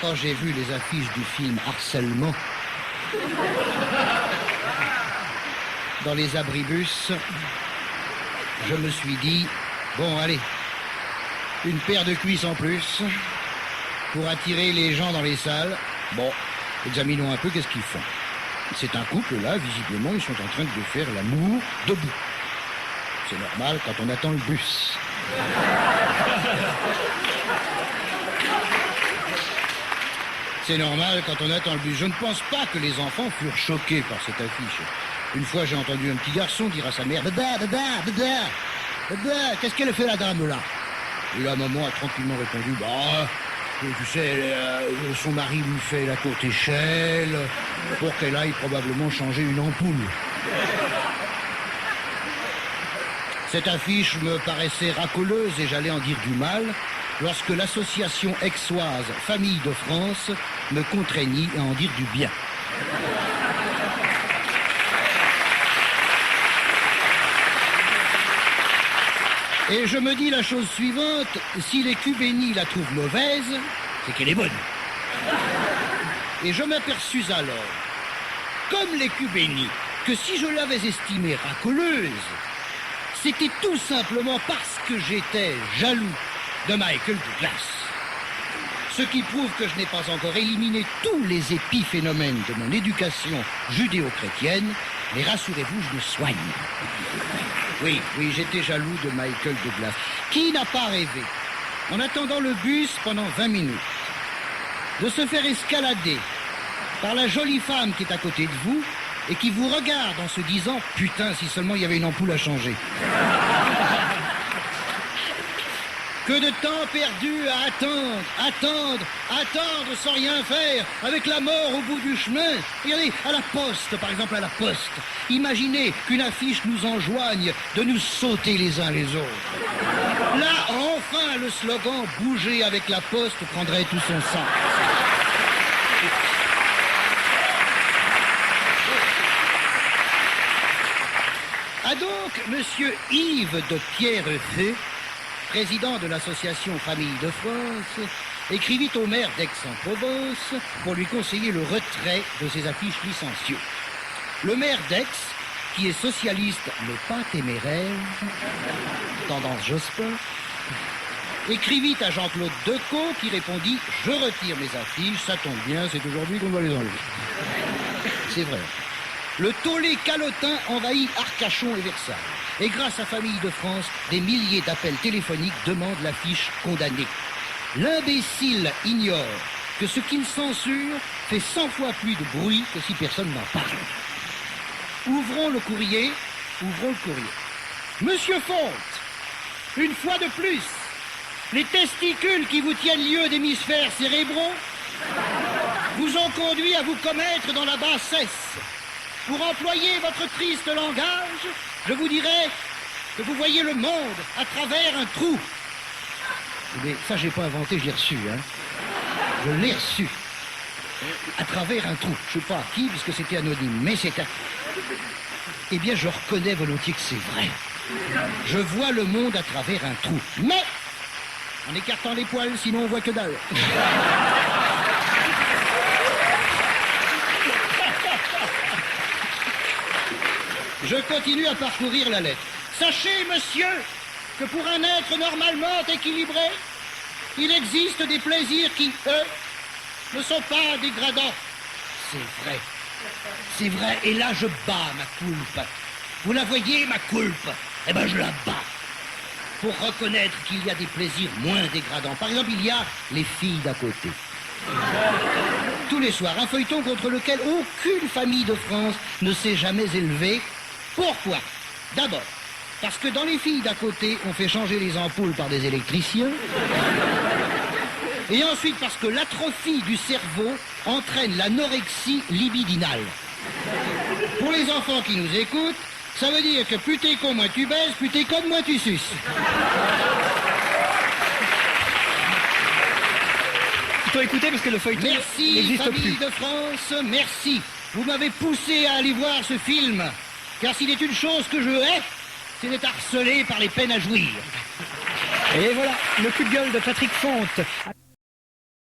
Quand j'ai vu les affiches du film Harcèlement dans les abribus, je me suis dit, bon allez, une paire de cuisses en plus pour attirer les gens dans les salles. Bon, examinons un peu qu'est-ce qu'ils font. C'est un couple là, visiblement, ils sont en train de faire l'amour debout. C'est normal quand on attend le bus. C'est normal quand on attend le bus. Je ne pense pas que les enfants furent choqués par cette affiche. Une fois, j'ai entendu un petit garçon dire à sa mère, « Dada, dada, dada, dada, qu'est-ce qu'elle fait la dame là ?» Et la maman a tranquillement répondu, « Bah, tu sais, son mari lui fait la courte échelle pour qu'elle aille probablement changer une ampoule. » Cette affiche me paraissait racoleuse et j'allais en dire du mal lorsque l'association aixoise Famille de France me contraignit à en dire du bien. Et je me dis la chose suivante, si les Cubénis la trouvent mauvaise, c'est qu'elle est bonne. Et je m'aperçus alors, comme les Cubénis, que si je l'avais estimée racoleuse, c'était tout simplement parce que j'étais jaloux de Michael Douglas. Ce qui prouve que je n'ai pas encore éliminé tous les épiphénomènes de mon éducation judéo-chrétienne, mais rassurez-vous, je me soigne. Oui, j'étais jaloux de Michael Douglas. Qui n'a pas rêvé, en attendant le bus pendant 20 minutes, de se faire escalader par la jolie femme qui est à côté de vous et qui vous regarde en se disant « Putain, si seulement il y avait une ampoule à changer ». Que de temps perdu à attendre sans rien faire, avec la mort au bout du chemin. Regardez, à la poste, par exemple, à la poste. Imaginez qu'une affiche nous enjoigne de nous sauter les uns les autres. Là, enfin, le slogan « Bouger avec la poste » prendrait tout son sens. Ah donc, monsieur Yves de Pierrefeu, président de l'association Famille de France, écrivit au maire d'Aix-en-Provence pour lui conseiller le retrait de ses affiches licencieuses. Le maire d'Aix, qui est socialiste mais pas téméraire, tendance Jospin, écrivit à Jean-Claude Decaux qui répondit « Je retire mes affiches, ça tombe bien, c'est aujourd'hui qu'on doit les enlever. » C'est vrai. Le tollé calotin envahit Arcachon et Versailles. Et grâce à Famille de France, des milliers d'appels téléphoniques demandent l'affiche condamnée. L'imbécile ignore que ce qu'il censure fait 100 fois plus de bruit que si personne n'en parle. Ouvrons le courrier. Monsieur Fonte, une fois de plus, les testicules qui vous tiennent lieu d'hémisphères cérébraux vous ont conduit à vous commettre dans la bassesse. Pour employer votre triste langage, je vous dirais que vous voyez le monde à travers un trou. Mais ça, j'ai pas inventé, je l'ai reçu, hein. Je l'ai reçu. À travers un trou. Je sais pas à qui, puisque c'était anonyme, mais c'est un... Eh bien, je reconnais volontiers que c'est vrai. Je vois le monde à travers un trou. Mais, en écartant les poils, sinon on voit que dalle. Je continue à parcourir la lettre. Sachez, monsieur, que pour un être normalement équilibré, il existe des plaisirs qui, eux, ne sont pas dégradants. C'est vrai. C'est vrai. Et là, je bats ma culpe. Vous la voyez, ma culpe? Eh ben, je la bats. Pour reconnaître qu'il y a des plaisirs moins dégradants. Par exemple, il y a les filles d'à côté. Tous les soirs, un feuilleton contre lequel aucune famille de France ne s'est jamais élevée. Pourquoi? D'abord, parce que dans les filles d'à côté, on fait changer les ampoules par des électriciens. Et ensuite, parce que l'atrophie du cerveau entraîne l'anorexie libidinale. Pour les enfants qui nous écoutent, ça veut dire que plus t'es con, moins tu baises, plus t'es con, moins tu suces. Il faut écouter parce que le feuilleton n'existe plus. Merci, Famille de France, merci. Vous m'avez poussé à aller voir ce film. Car s'il est une chose que je hais, c'est d'être harcelé par les peines à jouir. Et voilà, le coup de gueule de Patrick Fonte.